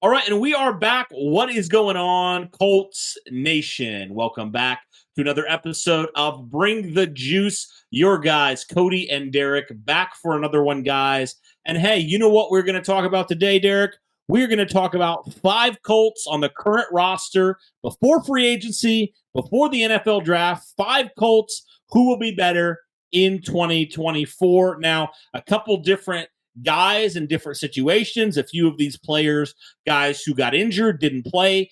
All right, and we are back. What is going on, Colts Nation? Welcome back to another episode of Bring the Juice. Your guys, Cody and Derek, back for another one, guys. And hey, you know what we're going to talk about today, Derek? We're going to talk about 5 Colts on the current roster before free agency, before the NFL draft. 5 Colts who will be better in 2024. Now, a couple different guys in different situations. A few of these players, guys who got injured, didn't play,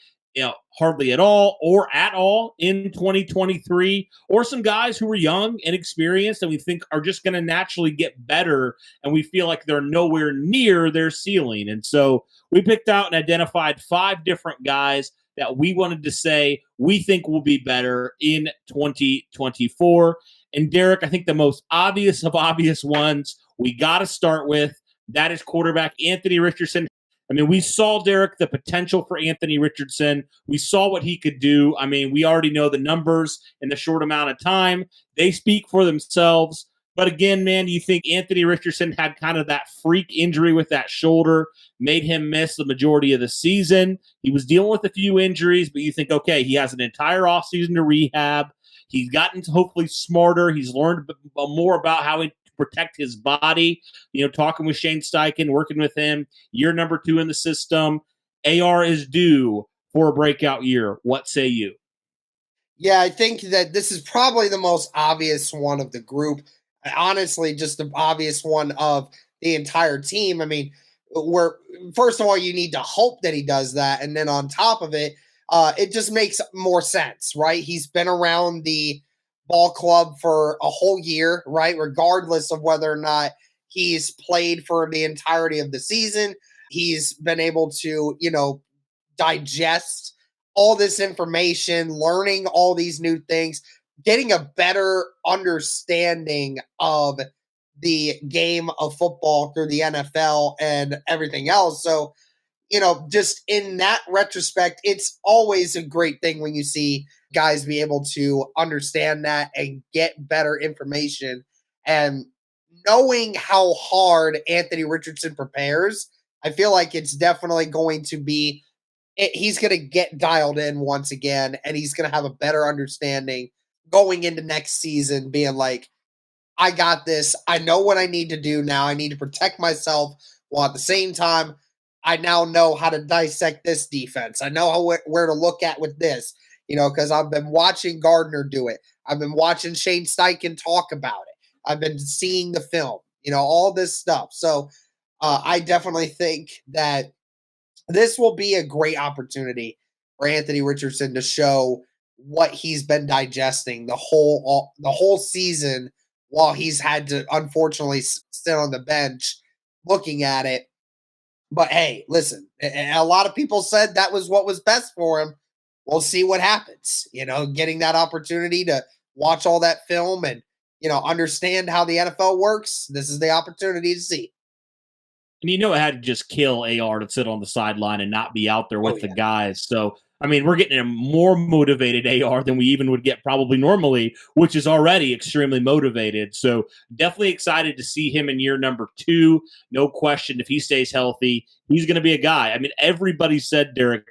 hardly at all or at all in 2023, or some guys who were young and experienced and we think are just going to naturally get better and we feel like they're nowhere near their ceiling. And so we picked out and identified 5 different guys that we wanted to say we think will be better in 2024. And Derek, I think the most obvious of obvious ones we got to start with, that is quarterback Anthony Richardson. I mean, we saw, Derek, the potential for Anthony Richardson. We saw what he could do. I mean, we already know the numbers in the short amount of time. They speak for themselves. But again, man, you think Anthony Richardson had kind of that freak injury with that shoulder, made him miss the majority of the season. He was dealing with a few injuries, but you think, okay, he has an entire offseason to rehab. He's gotten hopefully smarter. He's learned more about how to protect his body. Talking with Shane Steichen, working with him, year number 2 in the system. AR is due for a breakout year. What say you? Yeah, I think that this is probably the most obvious one of the group. Honestly, just the obvious one of the entire team. I mean, first of all, you need to hope that he does that. And then on top of it, it just makes more sense, right? He's been around the ball club for a whole year, right? Regardless of whether or not he's played for the entirety of the season, he's been able to, digest all this information, learning all these new things, getting a better understanding of the game of football through the NFL and everything else. So, just in that retrospect, it's always a great thing when you see guys be able to understand that and get better information. And knowing how hard Anthony Richardson prepares, I feel like it's definitely going to be, he's going to get dialed in once again, and he's going to have a better understanding going into next season, being like, I got this. I know what I need to do now. I need to protect myself while at the same time, I now know how to dissect this defense. I know where to look at with this, because I've been watching Gardner do it. I've been watching Shane Steichen talk about it. I've been seeing the film, all this stuff. So I definitely think that this will be a great opportunity for Anthony Richardson to show what he's been digesting the whole season while he's had to unfortunately sit on the bench looking at it. But hey, listen, a lot of people said that was what was best for him. We'll see what happens. Getting that opportunity to watch all that film and, understand how the NFL works. This is the opportunity to see. And it had to just kill AR to sit on the sideline and not be out there with the guys. So, I mean, we're getting a more motivated AR than we even would get probably normally, which is already extremely motivated. So definitely excited to see him in year number 2. No question, if he stays healthy, he's going to be a guy. I mean, everybody said, Derek,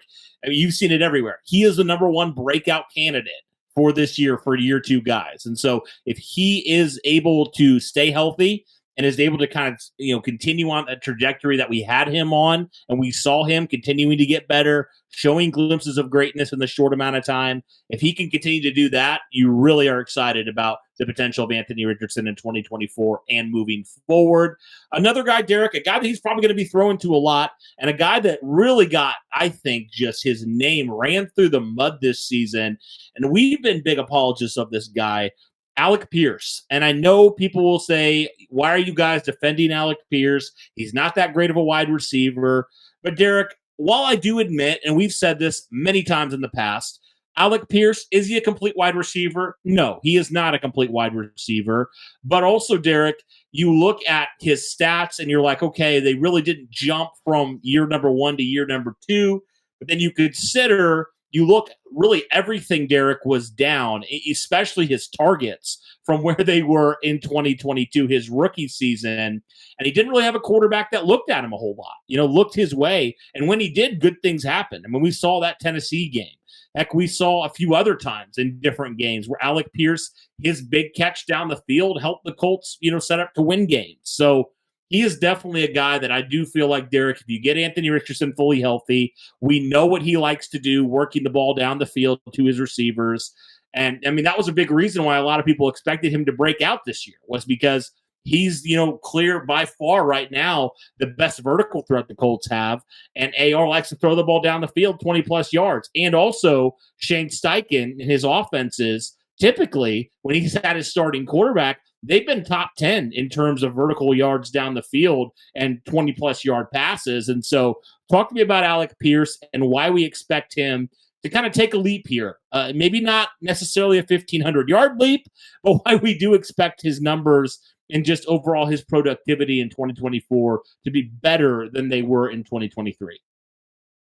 you've seen it everywhere. He is the number 1 breakout candidate for this year for year 2 guys. And so if he is able to stay healthy and is able to kind of, continue on a trajectory that we had him on, and we saw him continuing to get better, showing glimpses of greatness in the short amount of time. If he can continue to do that, you really are excited about the potential of Anthony Richardson in 2024 and moving forward. Another guy, Derek, a guy that he's probably going to be thrown to a lot, and a guy that really got, I think, just his name ran through the mud this season. And we've been big apologists of this guy, Alec Pierce. And I know people will say, why are you guys defending Alec Pierce? He's not that great of a wide receiver. But Derek, while I do admit, and we've said this many times in the past, Alec Pierce, is he a complete wide receiver? No, he is not a complete wide receiver. But also, Derek, you look at his stats and you're like, okay, they really didn't jump from year number 1 to year number 2. But then you consider, you look, really everything, Derek, was down, especially his targets from where they were in 2022, his rookie season. And he didn't really have a quarterback that looked at him a whole lot, looked his way. And when he did, good things happened. I mean, we saw that Tennessee game. Heck, we saw a few other times in different games where Alec Pierce, his big catch down the field, helped the Colts, set up to win games. So he is definitely a guy that I do feel like, Derek, if you get Anthony Richardson fully healthy, we know what he likes to do, working the ball down the field to his receivers. And I mean, that was a big reason why a lot of people expected him to break out this year, was because he's, clear by far right now the best vertical threat the Colts have. And AR likes to throw the ball down the field 20 plus yards. And also Shane Steichen and his offenses, typically when he's had his starting quarterback, they've been top 10 in terms of vertical yards down the field and 20 plus yard passes. And so talk to me about Alec Pierce and why we expect him to kind of take a leap here. Maybe not necessarily a 1,500 yard leap, but why we do expect his numbers and just overall his productivity in 2024 to be better than they were in 2023.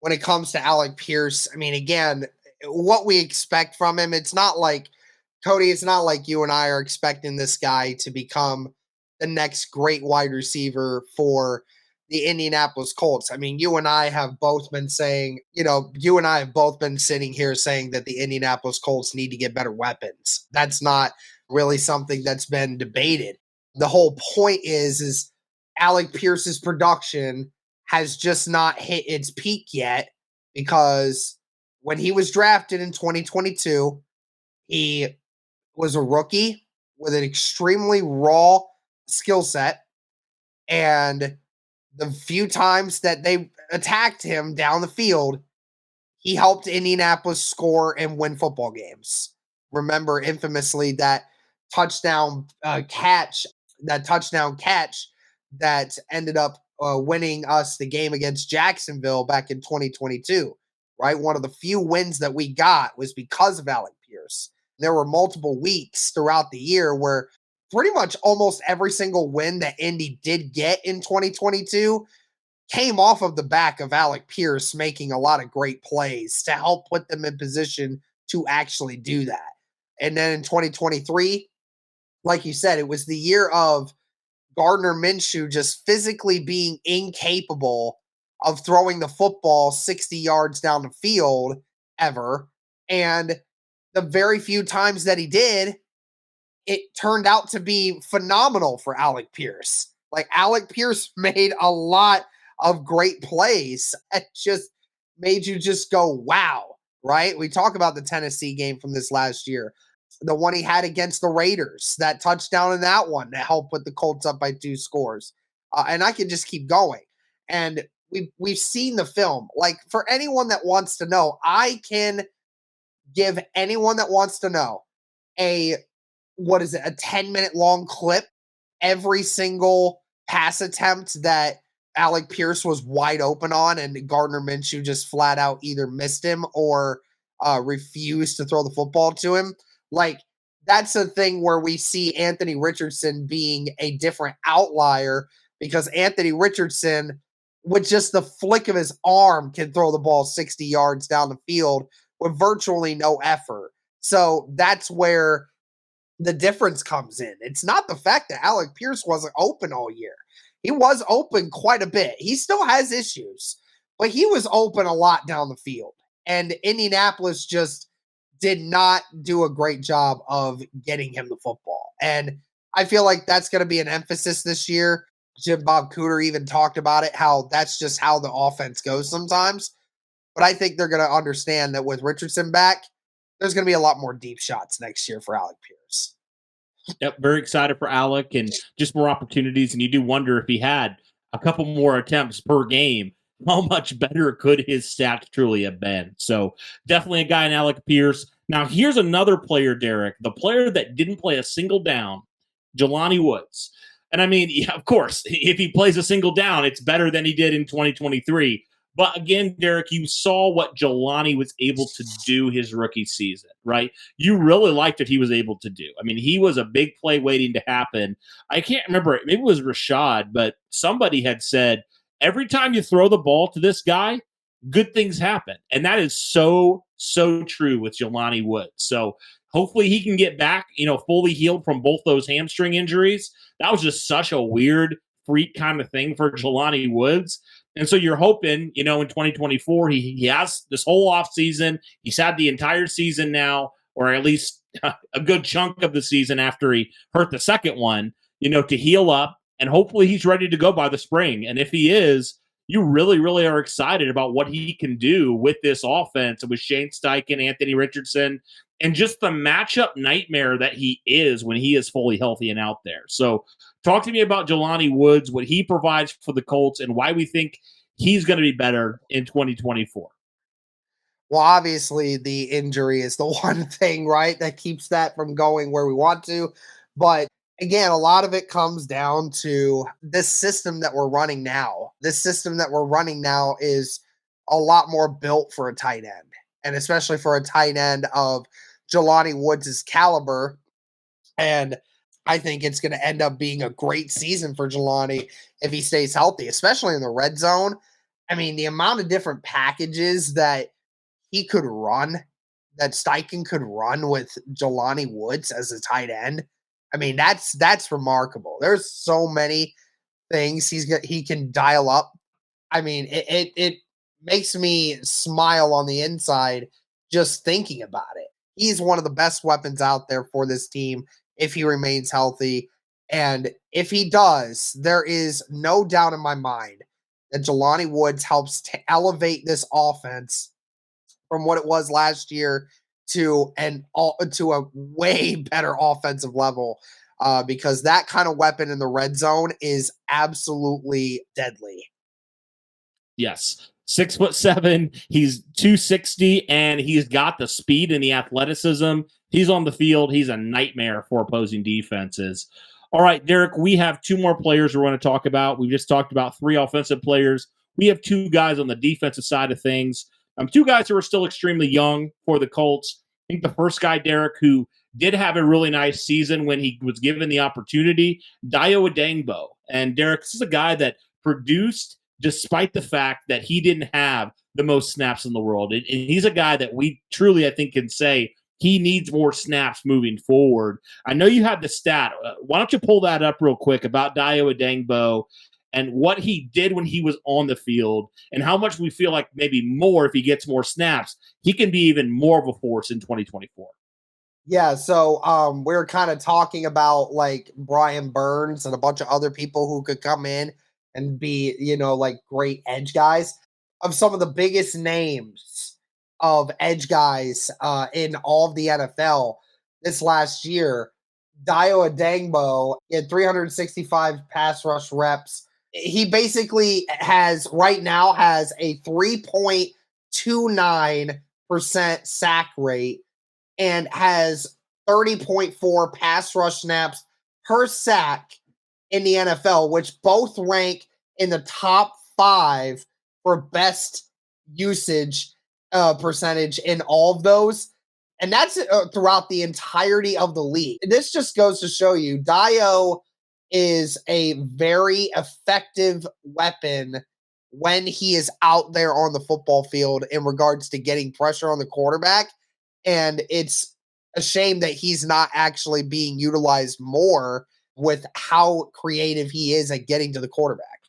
When it comes to Alec Pierce, I mean, again, what we expect from him, it's not like, Cody, it's not like you and I are expecting this guy to become the next great wide receiver for the Indianapolis Colts. I mean, you and I have both been saying, you and I have both been sitting here saying that the Indianapolis Colts need to get better weapons. That's not really something that's been debated. The whole point is Alec Pierce's production has just not hit its peak yet, because when he was drafted in 2022, he was a rookie with an extremely raw skill set. And the few times that they attacked him down the field, he helped Indianapolis score and win football games. Remember infamously that touchdown catch that ended up winning us the game against Jacksonville back in 2022, right? One of the few wins that we got was because of Alec Pierce. There were multiple weeks throughout the year where pretty much almost every single win that Indy did get in 2022 came off of the back of Alec Pierce making a lot of great plays to help put them in position to actually do that. And then in 2023, like you said, it was the year of Gardner Minshew just physically being incapable of throwing the football 60 yards down the field ever. And the very few times that he did, it turned out to be phenomenal for Alec Pierce. Like, Alec Pierce made a lot of great plays that just made you just go, wow, right? We talk about the Tennessee game from this last year. The one he had against the Raiders, that touchdown in that one that helped put the Colts up by 2 scores. And I can just keep going. And we've seen the film. Like, for anyone that wants to know, I can give anyone that wants to know a 10-minute long clip, every single pass attempt that Alec Pierce was wide open on and Gardner Minshew just flat out either missed him or refused to throw the football to him. Like, that's a thing where we see Anthony Richardson being a different outlier, because Anthony Richardson, with just the flick of his arm, can throw the ball 60 yards down the field with virtually no effort. So that's where the difference comes in. It's not the fact that Alec Pierce wasn't open all year. He was open quite a bit. He still has issues, but he was open a lot down the field. And Indianapolis just did not do a great job of getting him the football. And I feel like that's going to be an emphasis this year. Jim Bob Cooter even talked about it, how that's just how the offense goes sometimes. But I think they're going to understand that with Richardson back, there's going to be a lot more deep shots next year for Alec Pierce. Yep, very excited for Alec and just more opportunities. And you do wonder, if he had a couple more attempts per game, how much better could his stats truly have been? So definitely a guy in Alec Pierce. Now, here's another player, Derek, the player that didn't play a single down, Jelani Woods. And I mean, yeah, of course, if he plays a single down, it's better than he did in 2023. But again, Derek, you saw what Jelani was able to do his rookie season, right? You really liked what he was able to do. I mean, he was a big play waiting to happen. I can't remember, maybe it was Rashad, but somebody had said, every time you throw the ball to this guy, good things happen. And that is so, so true with Jelani Woods. So hopefully he can get back, fully healed from both those hamstring injuries. That was just such a weird freak kind of thing for Jelani Woods. And so you're hoping, in 2024, he has this whole offseason. He's had the entire season now, or at least a good chunk of the season after he hurt the second one, to heal up. And hopefully he's ready to go by the spring. And if he is, you really, really are excited about what he can do with this offense with Shane Steichen, Anthony Richardson, and just the matchup nightmare that he is when he is fully healthy and out there. So talk to me about Jelani Woods, what he provides for the Colts, and why we think he's going to be better in 2024. Well, obviously, the injury is the one thing, right, that keeps that from going where we want to. But again, a lot of it comes down to this system that we're running now. This system that we're running now is a lot more built for a tight end, and especially for a tight end of Jelani Woods' caliber. And I think it's going to end up being a great season for Jelani if he stays healthy, especially in the red zone. I mean, the amount of different packages that he could run, that Steichen could run with Jelani Woods as a tight end. I mean, that's remarkable. There's so many things he can dial up. I mean, it makes me smile on the inside just thinking about it. He's one of the best weapons out there for this team if he remains healthy. And if he does, there is no doubt in my mind that Jelani Woods helps to elevate this offense from what it was last year to a way better offensive level, because that kind of weapon in the red zone is absolutely deadly. Yes. 6'7", he's 260, and he's got the speed and the athleticism. He's on the field. He's a nightmare for opposing defenses. All right, Derek, we have two more players we want to talk about. We just talked about three offensive players. We have two guys on the defensive side of things. Two guys who are still extremely young for the Colts. I think the first guy, Derek, who did have a really nice season when he was given the opportunity, Dayo Odeyingbo. And Derek, this is a guy that produced despite the fact that he didn't have the most snaps in the world. And he's a guy that we truly, I think, can say he needs more snaps moving forward. I know you had the stat. Why don't you pull that up real quick about Dayo Odeyingbo and what he did when he was on the field and how much we feel like maybe more if he gets more snaps, he can be even more of a force in 2024. Yeah, so we're kind of talking about like Brian Burns and a bunch of other people who could come in and be, like great edge guys. Of some of the biggest names of edge guys in all of the NFL this last year, Dayo Odeyingbo had 365 pass rush reps. He basically right now has a 3.29% sack rate and has 30.4 pass rush snaps per sack in the NFL, which both rank in the top 5 for best usage percentage in all of those. And that's throughout the entirety of the league. This just goes to show you, Dayo is a very effective weapon when he is out there on the football field in regards to getting pressure on the quarterback. And it's a shame that he's not actually being utilized more with how creative he is at getting to the quarterback.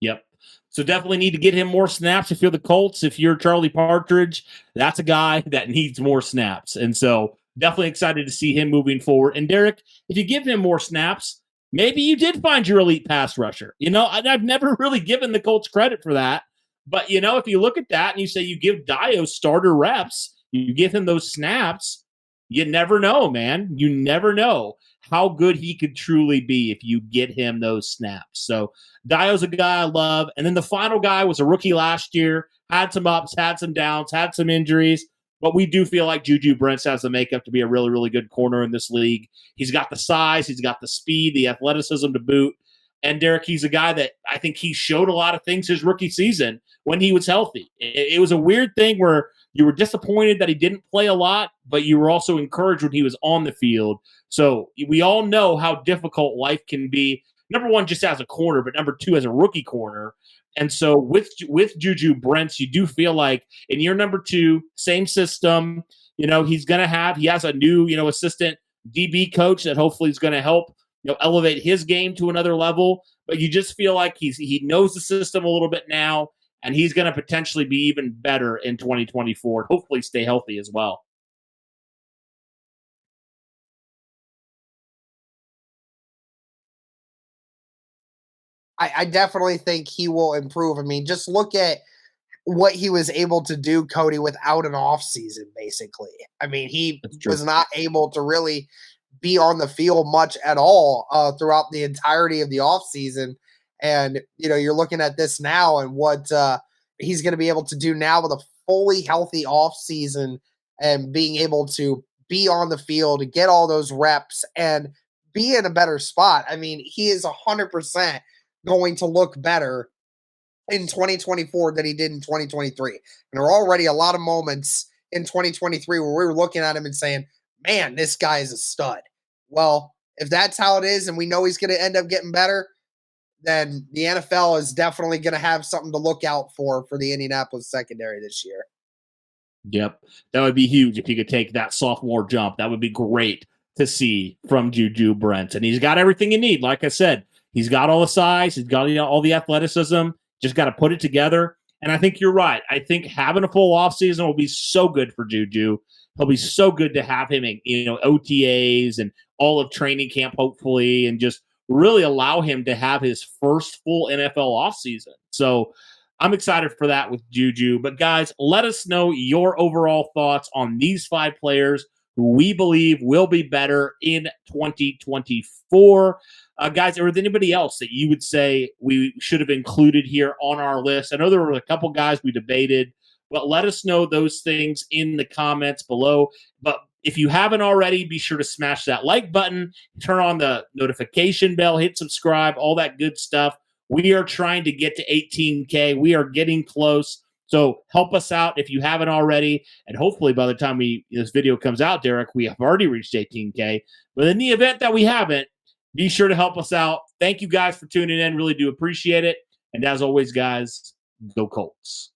Yep. So definitely need to get him more snaps if you're the Colts. If you're Charlie Partridge, that's a guy that needs more snaps. And so definitely excited to see him moving forward. And Derek, if you give him more snaps, maybe you did find your elite pass rusher. I've never really given the Colts credit for that. But, if you look at that and you say you give Dayo starter reps, you give him those snaps, you never know, man. You never know how good he could truly be if you get him those snaps. So Dayo's a guy I love. And then the final guy was a rookie last year, had some ups, had some downs, had some injuries. But we do feel like Juju Brents has the makeup to be a really, really good corner in this league. He's got the size, he's got the speed, the athleticism to boot. And Derek, he's a guy that I think he showed a lot of things his rookie season when he was healthy. It was a weird thing where you were disappointed that he didn't play a lot, but you were also encouraged when he was on the field. So we all know how difficult life can be. Number one, just as a corner, but number two, as a rookie corner. And so with Juju Brents, you do feel like in year number 2, same system. He has a new assistant DB coach that hopefully is going to help elevate his game to another level. But you just feel like he knows the system a little bit now, and he's going to potentially be even better in 2024. Hopefully, stay healthy as well. I definitely think he will improve. I mean, just look at what he was able to do, Cody, without an off season, basically. I mean, he That's true. was not able to really be on the field much at all throughout the entirety of the off season. And, you're looking at this now and what he's going to be able to do now with a fully healthy off season and being able to be on the field, get all those reps and be in a better spot. I mean, he is 100% going to look better in 2024 than he did in 2023. And there are already a lot of moments in 2023 where we were looking at him and saying, man, this guy is a stud. Well, if that's how it is and we know he's going to end up getting better, then the NFL is definitely going to have something to look out for the Indianapolis secondary this year. Yep. That would be huge if he could take that sophomore jump. That would be great to see from Juju Brents. And he's got everything you need. Like I said, he's got all the size, he's got all the athleticism, just got to put it together. And I think you're right. I think having a full offseason will be so good for Juju. He'll be so good to have him in OTAs and all of training camp, hopefully, and just really allow him to have his first full NFL offseason. So I'm excited for that with Juju. But guys, let us know your overall thoughts on these 5 players who we believe will be better in 2024. Guys, or with anybody else that you would say we should have included here on our list? I know there were a couple guys we debated, but let us know those things in the comments below. But if you haven't already, be sure to smash that like button, turn on the notification bell, hit subscribe, all that good stuff. We are trying to get to 18K. We are getting close. So help us out if you haven't already. And hopefully by the time this video comes out, Derek, we have already reached 18K. But in the event that we haven't, be sure to help us out. Thank you guys for tuning in. Really do appreciate it. And as always, guys, go Colts.